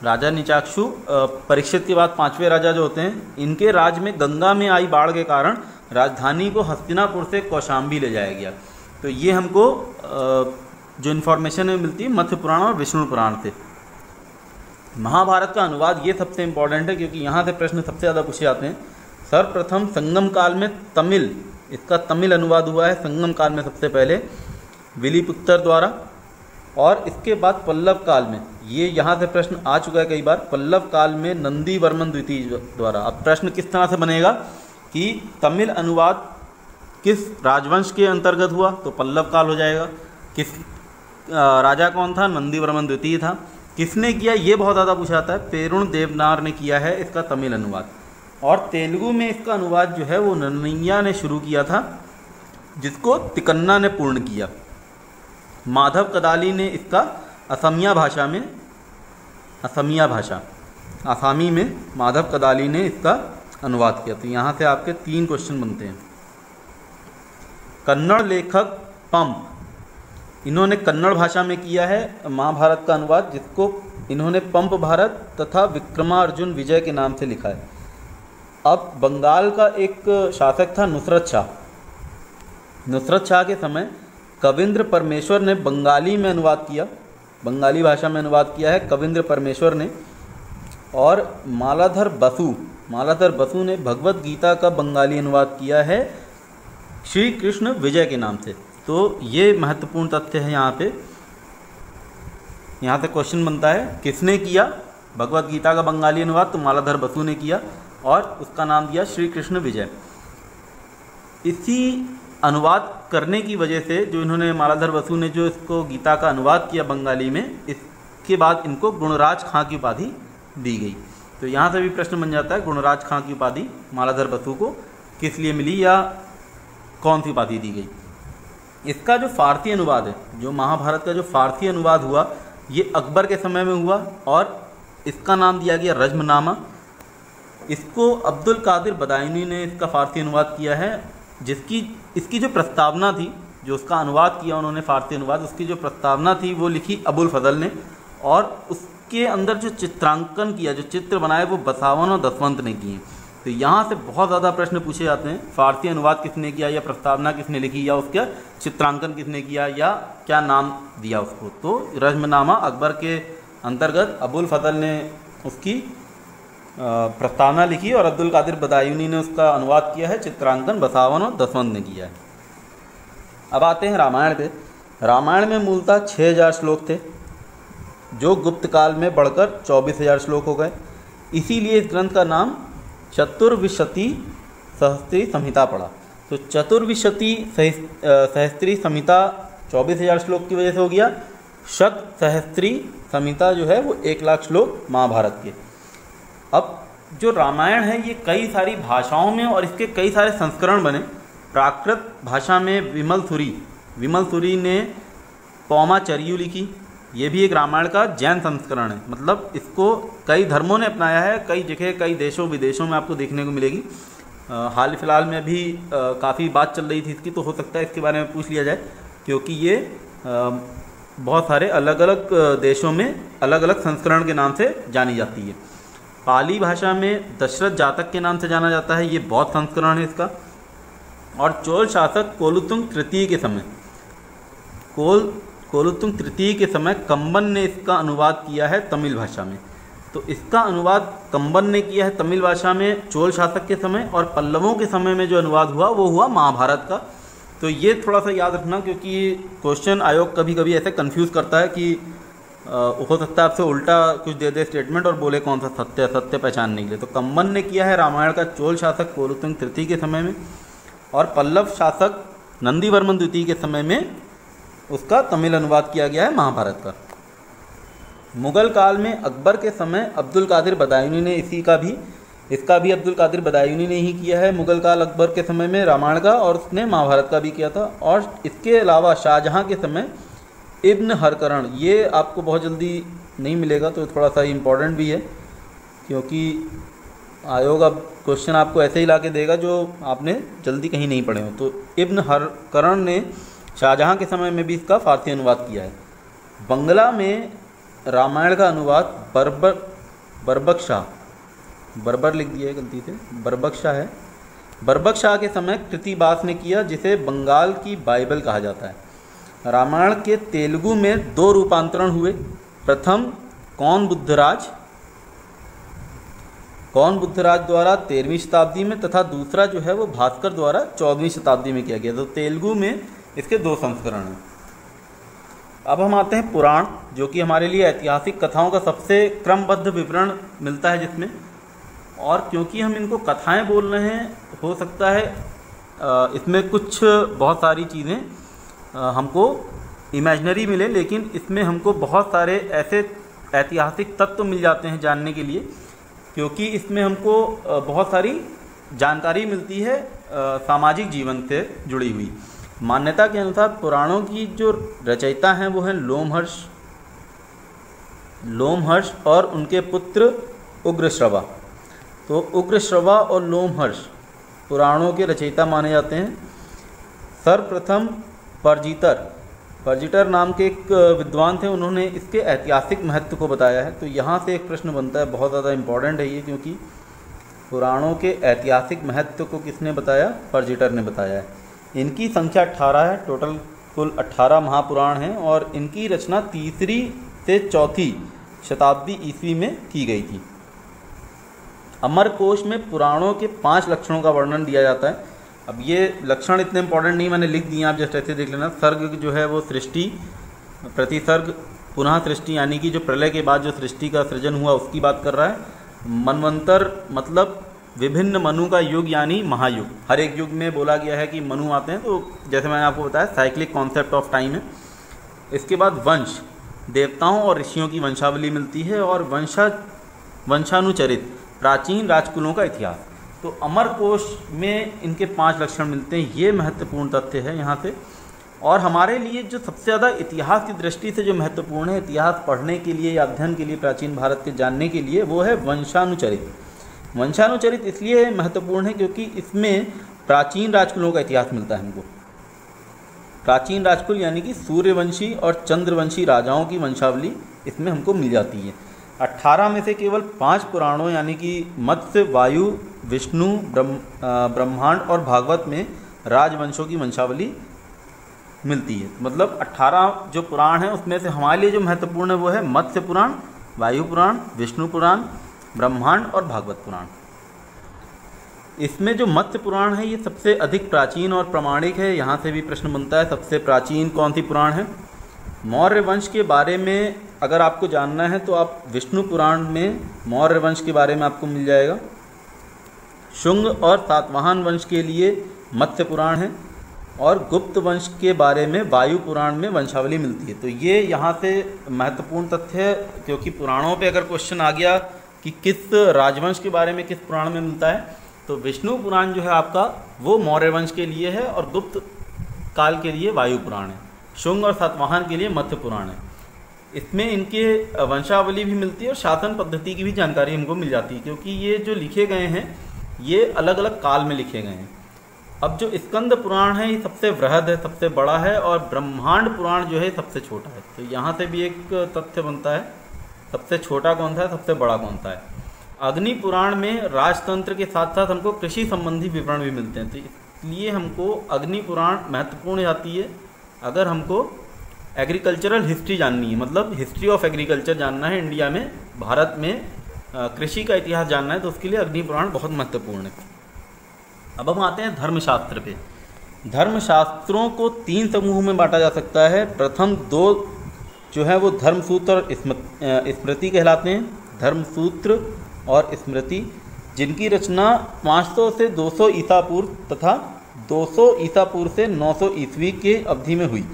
[SPEAKER 1] राजा निचाक्षु परीक्षित के बाद 5वें राजा जो होते हैं, इनके राज में गंगा में आई बाढ़ के कारण राजधानी को हस्तिनापुर से कौशाम्बी ले जाया गया। तो ये हमको जो इन्फॉर्मेशन है मिलती है मत्स्य पुराण और विष्णु पुराण से। महाभारत का अनुवाद ये सबसे इम्पोर्टेंट है क्योंकि यहाँ से प्रश्न सबसे ज़्यादा पूछे जाते हैं। सर्वप्रथम संगम काल में तमिल, इसका तमिल अनुवाद हुआ है संगम काल में सबसे पहले विलिपुत्र द्वारा, और इसके बाद पल्लव काल में, ये यहाँ से प्रश्न आ चुका है कई बार, पल्लव काल में नंदी वर्मन द्वितीय द्वारा। अब प्रश्न किस तरह से बनेगा कि तमिल अनुवाद किस राजवंश के अंतर्गत हुआ, तो पल्लव काल हो जाएगा। किस राजा कौन था, नंदी वर्मन द्वितीय था। किसने किया, ये बहुत ज़्यादा पूछा जाता है, पेरुण देवनार ने किया है इसका तमिल अनुवाद। और तेलुगु में इसका अनुवाद जो है वो नन्नैया ने शुरू किया था, जिसको तिकन्ना ने पूर्ण किया। माधव कदाली ने इसका असमिया भाषा में, आसामी में माधव कदाली ने इसका अनुवाद किया। तो यहाँ से आपके 3 क्वेश्चन बनते हैं। कन्नड़ लेखक पंप, इन्होंने कन्नड़ भाषा में किया है महाभारत का अनुवाद, जिसको इन्होंने पंप भारत तथा विक्रमार्जुन विजय के नाम से लिखा है। अब बंगाल का एक शासक था नुसरत शाह। नुसरत शाह के समय कविंद्र परमेश्वर ने बंगाली में अनुवाद किया, बंगाली भाषा में अनुवाद किया है कविंद्र परमेश्वर ने। और मालाधर बसु ने भगवत गीता का बंगाली अनुवाद किया है श्री कृष्ण विजय के नाम से। तो ये महत्वपूर्ण तथ्य है यहाँ पे। यहाँ से क्वेश्चन बनता है किसने किया भगवत गीता का बंगाली अनुवाद, तो मालाधर बसु ने किया और उसका नाम दिया श्री कृष्ण विजय। इसी अनुवाद करने की वजह से जो इन्होंने मालाधर बसु ने जो इसको गीता का अनुवाद किया बंगाली में, इसके बाद इनको गुणराज खां की उपाधि दी गई। तो यहाँ से भी प्रश्न बन जाता है गुणराज खां की उपाधि मालाधर बसु को किस लिए मिली या कौन सी उपाधि दी गई। इसका जो फारसी अनुवाद है, जो महाभारत का जो फारसी अनुवाद हुआ, ये अकबर के समय में हुआ और इसका नाम दिया गया रज्मनामा। इसको अब्दुल कादिर बदायूनी ने इसका फारसी अनुवाद किया है, इसकी जो प्रस्तावना थी, जो उसका अनुवाद किया उन्होंने फारसी अनुवाद, उसकी जो प्रस्तावना थी वो लिखी अबुल फजल ने, और उसके अंदर जो चित्रांकन किया, जो चित्र बनाए, वो बसावन और दसवंत ने किए। तो यहाँ से बहुत ज़्यादा प्रश्न पूछे जाते हैं, फारसी अनुवाद किसने किया, या प्रस्तावना किसने लिखी, या उसका चित्रांकन किसने किया, या क्या नाम दिया उसको। तो रज्मनामा अकबर के अंतर्गत अबुल फजल ने उसकी प्रस्तावना लिखी और अब्दुल कादिर बदायूनी ने उसका अनुवाद किया है, चित्रांकन बसावन और दसवंत ने किया है। अब आते हैं रामायण पे। रामायण में मूलतः 6000 श्लोक थे, जो गुप्त काल में बढ़कर 24,000 श्लोक हो गए। इसीलिए इस ग्रंथ का नाम चतुर्विंशति सहस्त्री संहिता पड़ा। तो चतुर्विंशति सहस्त्री संहिता 24,000 श्लोक की वजह से हो गया। शत सहस्त्री संहिता जो है वो 1,00,000 श्लोक महाभारत के। अब जो रामायण है ये कई सारी भाषाओं में और इसके कई सारे संस्करण बने। प्राकृत भाषा में विमल सुरी ने पौमाचर्यु लिखी, ये भी एक रामायण का जैन संस्करण है। मतलब इसको कई धर्मों ने अपनाया है, कई जगह कई देशों विदेशों में आपको देखने को मिलेगी। हाल फिलहाल में भी काफ़ी बात चल रही थी इसकी, तो हो सकता है इसके बारे में पूछ लिया जाए, क्योंकि ये बहुत सारे अलग अलग देशों में अलग अलग संस्करण के नाम से जानी जाती है। पाली भाषा में दशरथ जातक के नाम से जाना जाता है, ये बौद्ध संस्करण है इसका। और चोल शासक कोलुतुंग तृतीय के समय कंबन ने इसका अनुवाद किया है तमिल भाषा में। तो इसका अनुवाद कंबन ने किया है तमिल भाषा में चोल शासक के समय, और पल्लवों के समय में जो अनुवाद हुआ वो हुआ महाभारत का। तो ये थोड़ा सा याद रखना, क्योंकि क्वेश्चन आयोग कभी कभी ऐसे कंफ्यूज करता है कि हो सकता है आपसे उल्टा कुछ दे दे स्टेटमेंट और बोले कौन सा सत्य पहचानने के लिए। तो कंबन ने किया है रामायण का चोल शासक कोलुतुंग तृतीय के समय में, और पल्लव शासक नंदीवर्मन द्वितीय के समय में उसका तमिल अनुवाद किया गया है महाभारत का। मुगल काल में अकबर के समय अब्दुल कादिर बदायूनी ने इसका भी अब्दुल कादिर बदायूनी ने ही किया है मुगल काल अकबर के समय में रामायण का, और उसने महाभारत का भी किया था। और इसके अलावा शाहजहाँ के समय इब्न हरकरण, ये आपको बहुत जल्दी नहीं मिलेगा, तो थोड़ा सा इम्पोर्टेंट भी है, क्योंकि आयोग अब क्वेश्चन आपको ऐसे ही ला के देगा जो आपने जल्दी कहीं नहीं पढ़े हो। तो इब्न हरकरण ने शाहजहाँ के समय में भी इसका फारसी अनुवाद किया है। बंगला में रामायण का अनुवाद बर्बक शाह, बर्बर लिख दिया है गलती से, बर्बक शाह है, बर्बक शाह के समय कृतिवास ने किया, जिसे बंगाल की बाइबल कहा जाता है। रामायण के तेलुगु में 2 रूपांतरण हुए। प्रथम कौन बुद्धराज द्वारा 13वीं शताब्दी में, तथा दूसरा जो है वो भास्कर द्वारा 14वीं शताब्दी में किया गया। तो तेलुगु में इसके 2 संस्करण हैं। अब हम आते हैं पुराण, जो कि हमारे लिए ऐतिहासिक कथाओं का सबसे क्रमबद्ध विवरण मिलता है जिसमें, और क्योंकि हम इनको कथाएं बोल रहे हैं, हो सकता है इसमें कुछ बहुत सारी चीज़ें हमको इमेजिनरी मिले, लेकिन इसमें हमको बहुत सारे ऐसे ऐतिहासिक तत्व मिल जाते हैं जानने के लिए, क्योंकि इसमें हमको बहुत सारी जानकारी मिलती है सामाजिक जीवन से जुड़ी हुई। मान्यता के अनुसार पुराणों की जो रचयिता हैं वो हैं लोमहर्ष और उनके पुत्र उग्रश्रवा। तो उग्रश्रवा और लोमहर्ष पुराणों के रचयिता माने जाते हैं। सर्वप्रथम परजिटर नाम के एक विद्वान थे, उन्होंने इसके ऐतिहासिक महत्व को बताया है। तो यहाँ से एक प्रश्न बनता है, बहुत ज़्यादा इम्पॉर्टेंट है ये, क्योंकि पुराणों के ऐतिहासिक महत्व को किसने बताया? परजिटर ने बताया है। इनकी संख्या 18 है, टोटल कुल 18 महापुराण हैं, और इनकी रचना 3री से 4थी शताब्दी ईस्वी में की गई थी। अमरकोश में पुराणों के 5 लक्षणों का वर्णन दिया जाता है। अब ये लक्षण इतने इंपॉर्टेंट नहीं, मैंने लिख दिए, आप जस्ट ऐसे देख लेना। सर्ग जो है वो सृष्टि, प्रतिसर्ग पुनः सृष्टि, यानी कि जो प्रलय के बाद जो सृष्टि का सृजन हुआ उसकी बात कर रहा है। मनवंतर मतलब विभिन्न मनु का युग, यानी महायुग। हर एक युग में बोला गया है कि मनु आते हैं, तो जैसे मैंने आपको बताया साइक्लिक कॉन्सेप्ट ऑफ टाइम है। इसके बाद वंश, देवताओं और ऋषियों की वंशावली मिलती है, और वंशानुचरित प्राचीन राजकुलों का इतिहास। तो अमरकोश में इनके 5 लक्षण मिलते हैं। ये महत्वपूर्ण तथ्य है यहाँ से। और हमारे लिए जो सबसे ज़्यादा इतिहास की दृष्टि से जो महत्वपूर्ण है, इतिहास पढ़ने के लिए या अध्ययन के लिए, प्राचीन भारत के जानने के लिए, वो है वंशानुचरित। वंशानुचरित इसलिए महत्वपूर्ण है क्योंकि इसमें प्राचीन राजकुलों का इतिहास मिलता है हमको। प्राचीन राजकुल यानी कि सूर्यवंशी और चंद्रवंशी राजाओं की वंशावली इसमें हमको मिल जाती है। 18 में से केवल 5 पुराणों यानी कि मत्स्य, वायु, विष्णु, ब्रह्मांड और भागवत में राजवंशों की वंशावली मिलती है। मतलब 18 जो पुराण हैं उसमें से हमारे लिए जो महत्वपूर्ण है वो है मत्स्य पुराण, वायु पुराण, विष्णु पुराण, ब्रह्मांड और भागवत पुराण। इसमें जो मत्स्य पुराण है ये सबसे अधिक प्राचीन और प्रमाणिक है। यहाँ से भी प्रश्न बनता है, सबसे प्राचीन कौन सी पुराण है? मौर्य वंश के बारे में अगर आपको जानना है तो आप विष्णु पुराण में मौर्य वंश के बारे में आपको मिल जाएगा। शुंग और सातवाहन वंश के लिए मत्स्य पुराण है, और गुप्त वंश के बारे में वायु पुराण में वंशावली मिलती है। तो ये यहाँ से महत्वपूर्ण तथ्य है, क्योंकि पुराणों पे अगर क्वेश्चन आ गया कि किस राजवंश के बारे में किस पुराण में मिलता है, तो विष्णु पुराण जो है आपका वो मौर्य वंश के लिए है, और गुप्त काल के लिए वायु पुराण है। शुंग और सातवाहन के लिए मत्स्य पुराण है। इसमें इनके वंशावली भी मिलती है और शासन पद्धति की भी जानकारी हमको मिल जाती है, क्योंकि ये जो लिखे गए हैं ये अलग अलग काल में लिखे गए हैं। अब जो स्कंद पुराण है ये सबसे वृहद है, सबसे बड़ा है, और ब्रह्मांड पुराण जो है सबसे छोटा है। तो यहाँ से भी एक तथ्य बनता है, सबसे छोटा कौन सा है, सबसे बड़ा कौन सा है। अग्नि पुराण में राजतंत्र के साथ साथ हमको कृषि संबंधी विवरण भी मिलते हैं। तो इसलिए हमको अग्नि पुराण महत्वपूर्ण जाती है अगर हमको एग्रीकल्चरल हिस्ट्री जाननी है, मतलब हिस्ट्री ऑफ एग्रीकल्चर जानना है इंडिया में, भारत में कृषि का इतिहास जानना है, तो उसके लिए अग्नि पुराण बहुत महत्वपूर्ण है। अब हम आते हैं धर्मशास्त्र पे। धर्मशास्त्रों को 3 समूहों में बांटा जा सकता है। प्रथम 2 जो है वो धर्मसूत्र और स्मृति कहलाते हैं। धर्मसूत्र और स्मृति जिनकी रचना 500 से 200 ईसा पूर्व तथा 200 ईसा पूर्व से 900 ईस्वी के अवधि में हुई।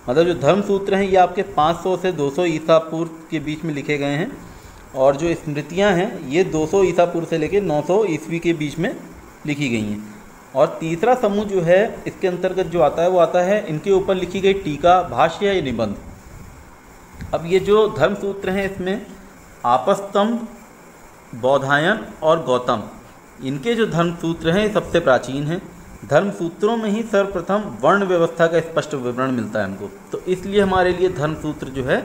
[SPEAKER 1] मतलब जो धर्मसूत्र हैं ये आपके 500 से 200 ईसा पूर्व के बीच में लिखे गए हैं, और जो स्मृतियां हैं ये 200 ईसा पूर्व से लेकर 900 ईस्वी के बीच में लिखी गई हैं। और तीसरा समूह जो है इसके अंतर्गत जो आता है वो आता है इनके ऊपर लिखी गई टीका, भाष्य या निबंध। अब ये जो धर्मसूत्र हैं इसमें आपस्तम्भ, बौधायन और गौतम, इनके जो धर्मसूत्र हैं ये सबसे प्राचीन हैं। धर्मसूत्रों में ही सर्वप्रथम वर्ण व्यवस्था का स्पष्ट विवरण मिलता है हमको, तो इसलिए हमारे लिए धर्मसूत्र जो है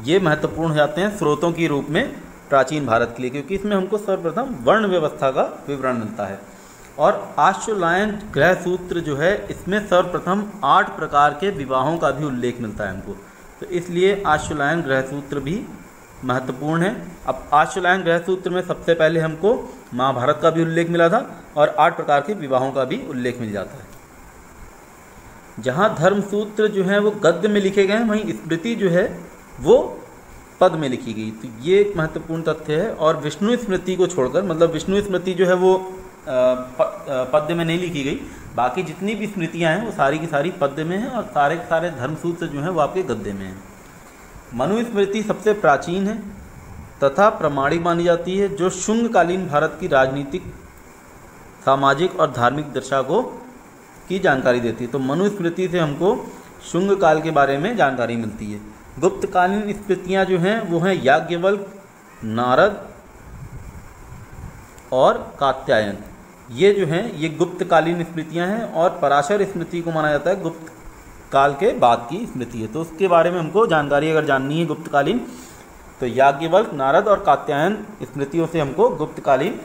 [SPEAKER 1] ये महत्वपूर्ण हो जाते हैं स्रोतों के रूप में प्राचीन भारत के लिए, क्योंकि इसमें हमको सर्वप्रथम वर्ण व्यवस्था का विवरण मिलता है। और आश्वलायन ग्रह सूत्र जो है इसमें सर्वप्रथम 8 प्रकार के विवाहों का भी उल्लेख मिलता है हमको, तो इसलिए आश्वलायन ग्रह सूत्र भी महत्वपूर्ण है। अब आश्वलायन ग्रह सूत्र में सबसे पहले हमको महाभारत का भी उल्लेख मिला था और 8 प्रकार के विवाहों का भी उल्लेख मिल जाता है। जहाँ धर्मसूत्र जो है वो गद्य में लिखे गए हैं, वहीं स्मृति जो है वो पद में लिखी गई, तो ये एक महत्वपूर्ण तथ्य है। और विष्णु स्मृति को छोड़कर, मतलब विष्णु स्मृति जो है वो पद्य में नहीं लिखी गई, बाकी जितनी भी स्मृतियाँ हैं वो सारी की सारी पद्य में हैं और सारे के सारे धर्मसूत्र जो हैं वो आपके गद्य में हैं। मनुस्मृति सबसे प्राचीन है तथा प्रमाणिक मानी जाती है, जो शुंगकालीन भारत की राजनीतिक, सामाजिक और धार्मिक दशा को की जानकारी देती है। तो मनुस्मृति से हमको शुंग काल के बारे में जानकारी मिलती है। गुप्तकालीन स्मृतियाँ जो हैं वो हैं याज्ञवल्क्य, नारद और कात्यायन, ये जो हैं ये गुप्तकालीन स्मृतियाँ हैं। और पराशर स्मृति को माना जाता है गुप्त काल के बाद की स्मृति है, तो उसके बारे में हमको जानकारी अगर जाननी है गुप्तकालीन, तो याज्ञवल्क्य, नारद और कात्यायन स्मृतियों से हमको गुप्तकालीन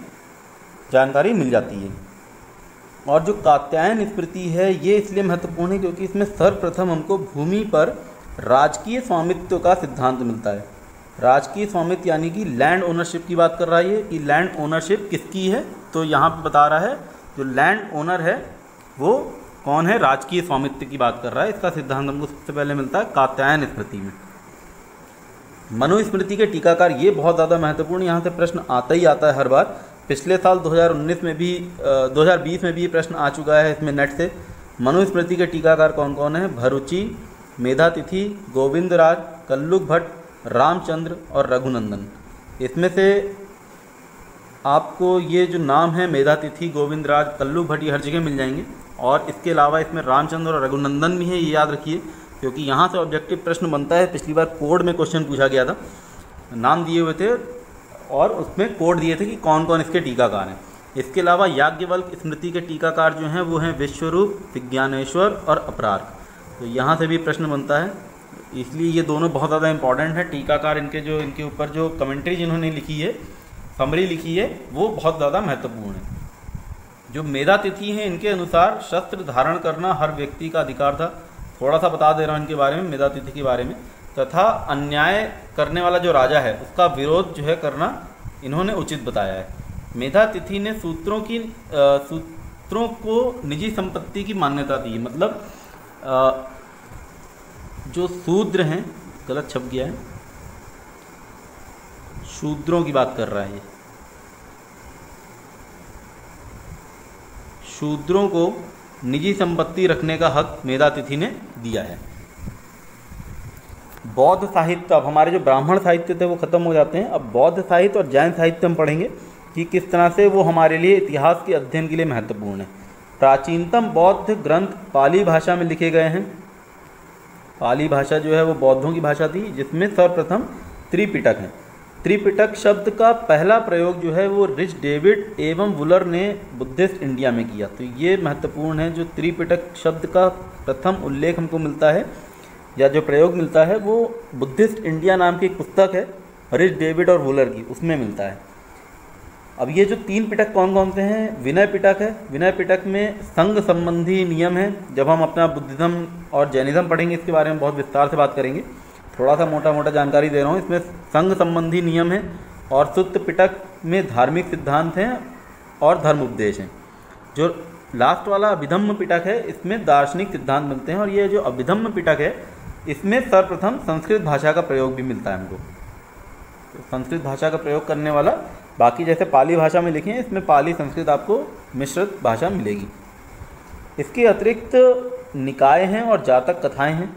[SPEAKER 1] जानकारी मिल जाती है। और जो कात्यायन स्मृति है ये इसलिए महत्वपूर्ण है क्योंकि इसमें सर्वप्रथम हमको भूमि पर राजकीय स्वामित्व का सिद्धांत मिलता है। राजकीय स्वामित्व यानी कि लैंड ओनरशिप की बात कर रहा है कि लैंड ओनरशिप किसकी है, तो यहाँ पे बता रहा है जो लैंड ओनर है वो कौन है, राजकीय स्वामित्व की बात कर रहा है। इसका सिद्धांत हमको सबसे पहले मिलता है कात्यायन स्मृति में। मनुस्मृति के टीकाकार ये बहुत ज़्यादा महत्वपूर्ण, यहाँ से प्रश्न आता ही आता है हर बार। पिछले साल 2019 में भी 2020 में भी ये प्रश्न आ चुका है इसमें नेट से। मनुस्मृति के टीकाकार कौन कौन है, भरुचि, मेधातिथि, गोविंदराज, कल्लुक भट्ट, रामचंद्र और रघुनंदन। इसमें से आपको ये जो नाम है मेधातिथि, गोविंदराज, कल्लुक भट्ट, ये हर जगह मिल जाएंगे। और इसके अलावा इसमें रामचंद्र और रघुनंदन भी है, ये याद रखिए, क्योंकि यहाँ से ऑब्जेक्टिव प्रश्न बनता है। पिछली बार कोड में क्वेश्चन पूछा गया था, नाम दिए हुए थे और उसमें कोड दिए थे कि कौन कौन इसके टीकाकार हैं। इसके अलावा याज्ञवल्क्य स्मृति के टीकाकार जो हैं वो हैं विश्वरूप, विज्ञानेश्वर और अपरार्क, तो यहाँ से भी प्रश्न बनता है, इसलिए ये दोनों बहुत ज़्यादा इंपॉर्टेंट है। टीकाकार इनके जो इनके ऊपर जो कमेंट्री जिन्होंने लिखी है, समरी लिखी है, वो बहुत ज़्यादा महत्वपूर्ण है। जो मेधातिथि हैं इनके अनुसार शस्त्र धारण करना हर व्यक्ति का अधिकार था, थोड़ा सा बता दे रहा हूँ इनके बारे में, मेधातिथि के बारे में। तथा अन्याय करने वाला जो राजा है उसका विरोध जो है करना इन्होंने उचित बताया है। मेधातिथि ने सूत्रों को निजी संपत्ति की मान्यता दी, मतलब जो शूद्र हैं, गलत छप गया है, शूद्रों की बात कर रहा है ये, शूद्रों को निजी संपत्ति रखने का हक मेधातिथि ने दिया है। बौद्ध साहित्य, अब हमारे जो ब्राह्मण साहित्य थे वो खत्म हो जाते हैं, अब बौद्ध साहित्य और जैन साहित्य हम पढ़ेंगे कि किस तरह से वो हमारे लिए इतिहास के अध्ययन के लिए महत्वपूर्ण है। प्राचीनतम बौद्ध ग्रंथ पाली भाषा में लिखे गए हैं। पाली भाषा जो है वो बौद्धों की भाषा थी, जिसमें सर्वप्रथम त्रिपिटक है। त्रिपिटक शब्द का पहला प्रयोग जो है वो रिच डेविड एवं वुलर ने बुद्धिस्ट इंडिया में किया, तो ये महत्वपूर्ण है। जो त्रिपिटक शब्द का प्रथम उल्लेख हमको मिलता है या जो प्रयोग मिलता है वो बुद्धिस्ट इंडिया नाम की एक पुस्तक है रिच डेविड और वुलर की, उसमें मिलता है। अब ये जो 3 पिटक कौन कौन से हैं, विनय पिटक है। विनय पिटक में संघ संबंधी नियम है। जब हम अपना बुद्धिज्म और जैनिज्म पढ़ेंगे इसके बारे में बहुत विस्तार से बात करेंगे, थोड़ा सा मोटा मोटा जानकारी दे रहा हूँ। इसमें संघ संबंधी नियम है और सुत्त पिटक में धार्मिक सिद्धांत हैं और धर्म उपदेश हैं। जो लास्ट वाला अभिधम्म पिटक है इसमें दार्शनिक सिद्धांत मिलते हैं। और ये जो अभिधम्म पिटक है इसमें सर्वप्रथम संस्कृत भाषा का प्रयोग भी मिलता है हमको, तो संस्कृत भाषा का प्रयोग करने वाला, बाकी जैसे पाली भाषा में लिखे हैं इसमें पाली संस्कृत आपको मिश्रित भाषा मिलेगी। इसके अतिरिक्त निकाय हैं और जातक कथाएं हैं,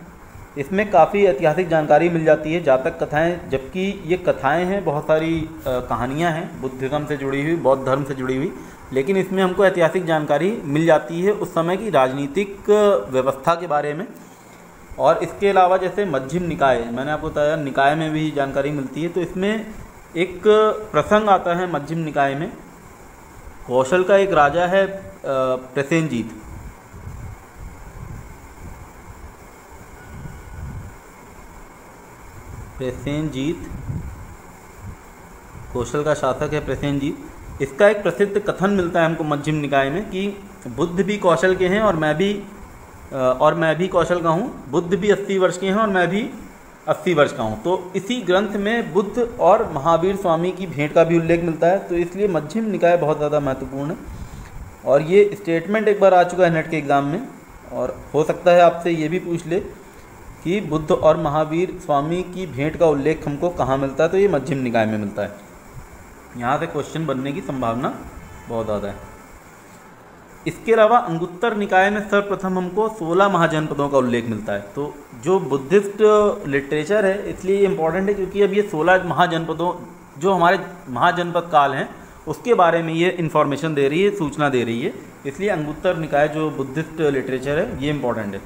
[SPEAKER 1] इसमें काफ़ी ऐतिहासिक जानकारी मिल जाती है। जातक कथाएं, जबकि ये कथाएं हैं, बहुत सारी कहानियां हैं बुद्धिज्म से जुड़ी हुई, बौद्ध धर्म से जुड़ी हुई, लेकिन इसमें हमको ऐतिहासिक जानकारी मिल जाती है उस समय की राजनीतिक व्यवस्था के बारे में। और इसके अलावा जैसे मध्यम निकाय, मैंने आपको बताया निकाय में भी जानकारी मिलती है, तो इसमें एक प्रसंग आता है मध्यम निकाय में। कौशल का एक राजा है प्रसेनजीत, प्रसेनजीत, कौशल का शासक है प्रसेनजीत। इसका एक प्रसिद्ध कथन मिलता है हमको मध्यम निकाय में कि बुद्ध भी कौशल के हैं और मैं भी कौशल का हूँ। बुद्ध भी 80 वर्ष के हैं और मैं भी 80 वर्ष का हूँ। तो इसी ग्रंथ में बुद्ध और महावीर स्वामी की भेंट का भी उल्लेख मिलता है। तो इसलिए मध्यम निकाय बहुत ज़्यादा महत्वपूर्ण है और ये स्टेटमेंट एक बार आ चुका है नेट के एग्ज़ाम में, और हो सकता है आपसे ये भी पूछ ले कि बुद्ध और महावीर स्वामी की भेंट का उल्लेख हमको कहाँ मिलता है, तो ये मध्यम निकाय में मिलता है। यहाँ से क्वेश्चन बनने की संभावना बहुत ज़्यादा है। इसके अलावा अंगुत्तर निकाय में सर्वप्रथम हमको 16 महाजनपदों का उल्लेख मिलता है। तो जो बुद्धिस्ट लिटरेचर है इसलिए ये इम्पॉर्टेंट है क्योंकि अब ये 16 महाजनपदों जो हमारे महाजनपद काल हैं उसके बारे में ये इन्फॉर्मेशन दे रही है, सूचना दे रही है। इसलिए अंगुत्तर निकाय जो बुद्धिस्ट लिटरेचर है ये इम्पॉर्टेंट है।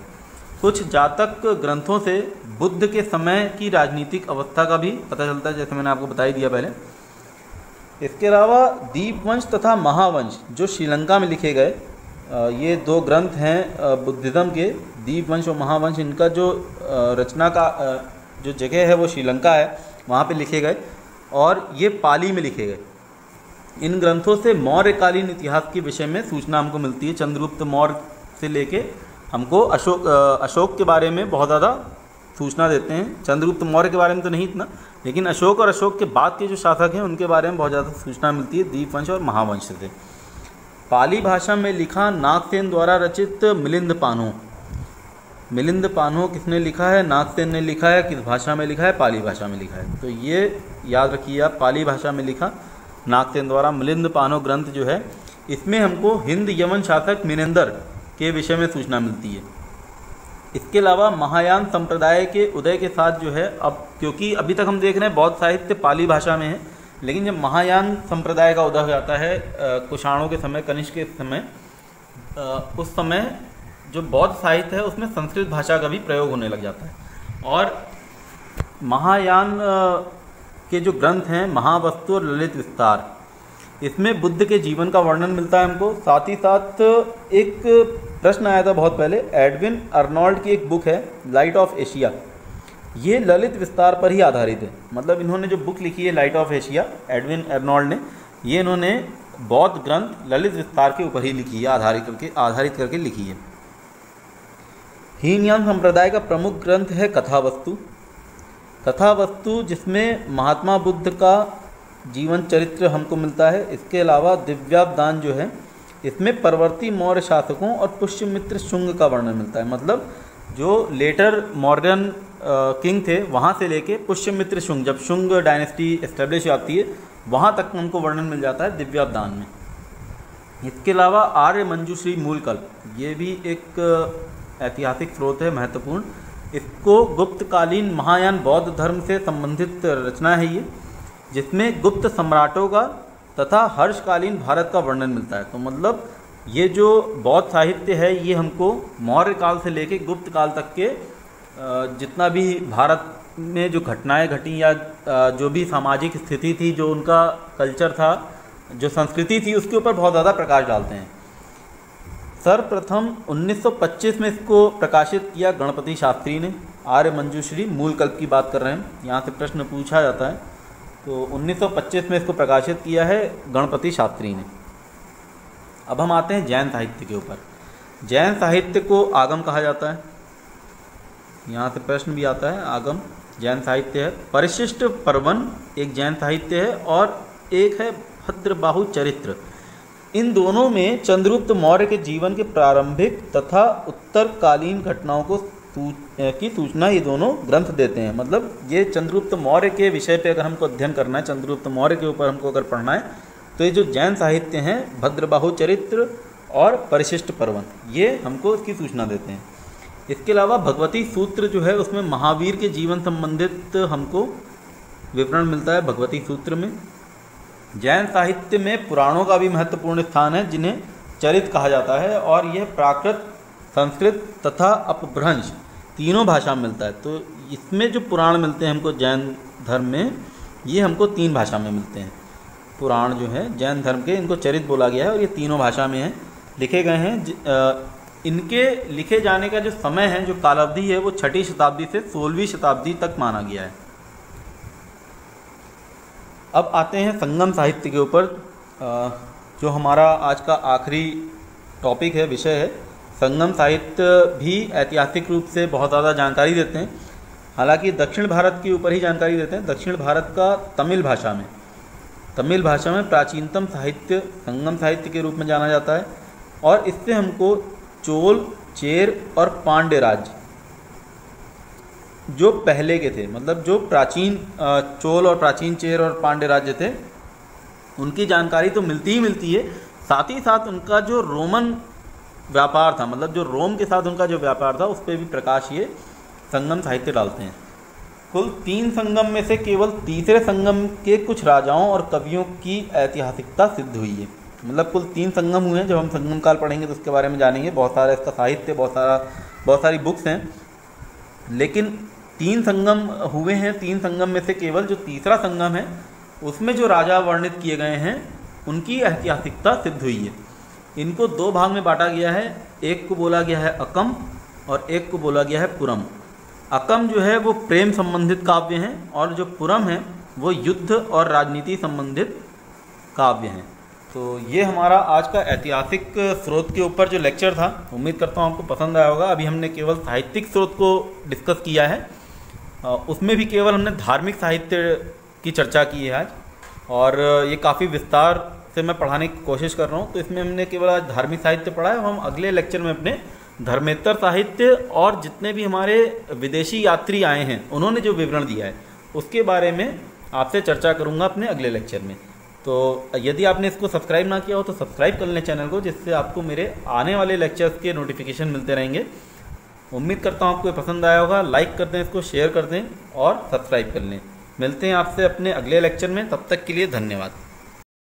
[SPEAKER 1] कुछ जातक ग्रंथों से बुद्ध के समय की राजनीतिक अवस्था का भी पता चलता है, जैसे मैंने आपको बता ही दिया पहले। इसके अलावा दीपवंश तथा महावंश जो श्रीलंका में लिखे गए, ये 2 ग्रंथ हैं बुद्धिज़्म के, दीपवंश और महावंश। इनका जो रचना का जो जगह है वो श्रीलंका है, वहाँ पे लिखे गए और ये पाली में लिखे गए। इन ग्रंथों से मौर्यकालीन इतिहास के विषय में सूचना हमको मिलती है। चंद्रगुप्त मौर्य से लेके हमको अशोक के बारे में बहुत ज़्यादा सूचना देते हैं। चंद्रगुप्त मौर्य के बारे में तो नहीं इतना, लेकिन अशोक और अशोक के बाद के जो शासक हैं उनके बारे में बहुत ज़्यादा सूचना मिलती है दीपवंश और महावंश से। पाली भाषा में लिखा नागसेन द्वारा रचित मिलिंद पान्हो किसने लिखा है? नागसेन ने लिखा है। किस भाषा में लिखा है? पाली भाषा में लिखा है। तो ये याद रखिए आप, पाली भाषा में लिखा नागसेन द्वारा मिलिंद पान्हो ग्रंथ जो है, इसमें हमको हिंद यवन शासक मिनेंदर के विषय में सूचना मिलती है। इसके अलावा महायान संप्रदाय के उदय के साथ जो है, अब क्योंकि अभी तक हम देख रहे हैं बौद्ध साहित्य पाली भाषा में है, लेकिन जब महायान संप्रदाय का उदय हो जाता है कुषाणों के समय, कनिष्क के समय, उस समय जो बौद्ध साहित्य है उसमें संस्कृत भाषा का भी प्रयोग होने लग जाता है। और महायान के जो ग्रंथ हैं महावस्तु और ललित विस्तार, इसमें बुद्ध के जीवन का वर्णन मिलता है हमको। साथ ही साथ एक प्रश्न आया था बहुत पहले, एडविन अर्नोल्ड की एक बुक है लाइट ऑफ एशिया, ये ललित विस्तार पर ही आधारित है। मतलब इन्होंने जो बुक लिखी है light of Asia, Edwin Arnold ने, ये इन्होंने बौद्ध ग्रंथ ललित विस्तार के ऊपर ही लिखी है, आधारित करके लिखी है। हीनयान संप्रदाय का प्रमुख ग्रंथ है कथावस्तु, जिसमें महात्मा बुद्ध का जीवन चरित्र हमको मिलता है। इसके अलावा दिव्यावदान जो है, इसमें परवर्ती मौर्य शासकों और पुष्यमित्र शुंग का वर्णन मिलता है। मतलब जो लेटर मौर्यन किंग थे वहाँ से लेके पुष्यमित्र शुंग, जब शुंग डायनेस्टी एस्टेब्लिश आती है वहाँ तक हमको वर्णन मिल जाता है दिव्यावदान में। इसके अलावा आर्य मंजूश्री मूलकल्प, ये भी एक ऐतिहासिक स्रोत है महत्वपूर्ण। इसको गुप्तकालीन महायान बौद्ध धर्म से संबंधित रचना है ये, जिसमें गुप्त सम्राटों का तथा हर्षकालीन भारत का वर्णन मिलता है। तो मतलब ये जो बौद्ध साहित्य है ये हमको मौर्य काल से लेके गुप्त काल तक के जितना भी भारत में जो घटनाएं घटी या जो भी सामाजिक स्थिति थी, जो उनका कल्चर था, जो संस्कृति थी, उसके ऊपर बहुत ज़्यादा प्रकाश डालते हैं। सर्वप्रथम 1925 में इसको प्रकाशित किया गणपति शास्त्री ने। आर्य मंजूश्री मूलकल्प की बात कर रहे हैं, यहाँ से प्रश्न पूछा जाता है। तो 1925 में इसको प्रकाशित किया है गणपति शास्त्री ने। अब हम आते हैं जैन साहित्य के ऊपर। जैन साहित्य को आगम कहा जाता है, यहाँ से प्रश्न भी आता है। आगम जैन साहित्य है। परिशिष्ट पर्वन एक जैन साहित्य है और एक है भद्रबाहु चरित्र। इन दोनों में चंद्रगुप्त मौर्य के जीवन के प्रारंभिक तथा उत्तरकालीन घटनाओं की सूचना ये दोनों ग्रंथ देते हैं। मतलब ये चंद्रगुप्त मौर्य के विषय पे अगर हमको अध्ययन करना है, चंद्रगुप्त मौर्य के ऊपर हमको अगर पढ़ना है, तो ये जो जैन साहित्य हैं भद्रबाहु चरित्र और परिशिष्ट पर्वन, ये हमको इसकी सूचना देते हैं। इसके अलावा भगवती सूत्र जो है उसमें महावीर के जीवन संबंधित हमको विवरण मिलता है भगवती सूत्र में। जैन साहित्य में पुराणों का भी महत्वपूर्ण स्थान है, जिन्हें चरित कहा जाता है, और यह प्राकृत, संस्कृत तथा अपभ्रंश तीनों भाषा में मिलता है। तो इसमें जो पुराण मिलते हैं हमको जैन धर्म में, ये हमको 3 भाषा में मिलते हैं। पुराण जो है जैन धर्म के, इनको चरित बोला गया है और ये तीनों भाषा में हैं, लिखे गए हैं। इनके लिखे जाने का जो समय है, जो कालावधि है, वो 6ठी शताब्दी से 16वीं शताब्दी तक माना गया है। अब आते हैं संगम साहित्य के ऊपर, जो हमारा आज का आखिरी टॉपिक है, विषय है। संगम साहित्य भी ऐतिहासिक रूप से बहुत ज़्यादा जानकारी देते हैं। हालांकि दक्षिण भारत के ऊपर ही जानकारी देते हैं। दक्षिण भारत का तमिल भाषा में प्राचीनतम साहित्य संगम साहित्य के रूप में जाना जाता है। और इससे हमको चोल, चेर और पांड्य राज्य जो पहले के थे, मतलब जो प्राचीन चोल और प्राचीन चेर और पांड्य राज्य थे, उनकी जानकारी तो मिलती ही मिलती है। साथ ही साथ उनका जो रोमन व्यापार था, मतलब जो रोम के साथ उनका जो व्यापार था, उस पर भी प्रकाश ये संगम साहित्य डालते हैं। कुल 3 संगम में से केवल तीसरे संगम के कुछ राजाओं और कवियों की ऐतिहासिकता सिद्ध हुई है। मतलब कुल 3 संगम हुए हैं। जब हम संगम काल पढ़ेंगे तो उसके बारे में जानेंगे। बहुत सारा इसका साहित्य, बहुत सारी बुक्स हैं, लेकिन 3 संगम हुए हैं। 3 संगम में से केवल जो तीसरा संगम है उसमें जो राजा वर्णित किए गए हैं उनकी ऐतिहासिकता सिद्ध हुई है। इनको 2 भाग में बांटा गया है। एक को बोला गया है अकम और एक को बोला गया है पुरम। अकम जो है वो प्रेम संबंधित काव्य हैं और जो पुरम है वो युद्ध और राजनीति संबंधित काव्य हैं। तो ये हमारा आज का ऐतिहासिक स्रोत के ऊपर जो लेक्चर था, उम्मीद करता हूँ आपको पसंद आया होगा। अभी हमने केवल साहित्यिक स्रोत को डिस्कस किया है, उसमें भी केवल हमने धार्मिक साहित्य की चर्चा की है आज, और ये काफ़ी विस्तार से मैं पढ़ाने की कोशिश कर रहा हूँ। तो इसमें हमने केवल आज धार्मिक साहित्य पढ़ा है। हम अगले लेक्चर में अपने धर्मेतर साहित्य और जितने भी हमारे विदेशी यात्री आए हैं उन्होंने जो विवरण दिया है उसके बारे में आपसे चर्चा करूँगा अपने अगले लेक्चर में। तो यदि आपने इसको सब्सक्राइब ना किया हो तो सब्सक्राइब कर लें चैनल को, जिससे आपको मेरे आने वाले लेक्चर्स के नोटिफिकेशन मिलते रहेंगे। उम्मीद करता हूँ आपको पसंद आया होगा। लाइक कर दें, इसको शेयर कर दें और सब्सक्राइब कर लें। मिलते हैं आपसे अपने अगले लेक्चर में, तब तक के लिए धन्यवाद।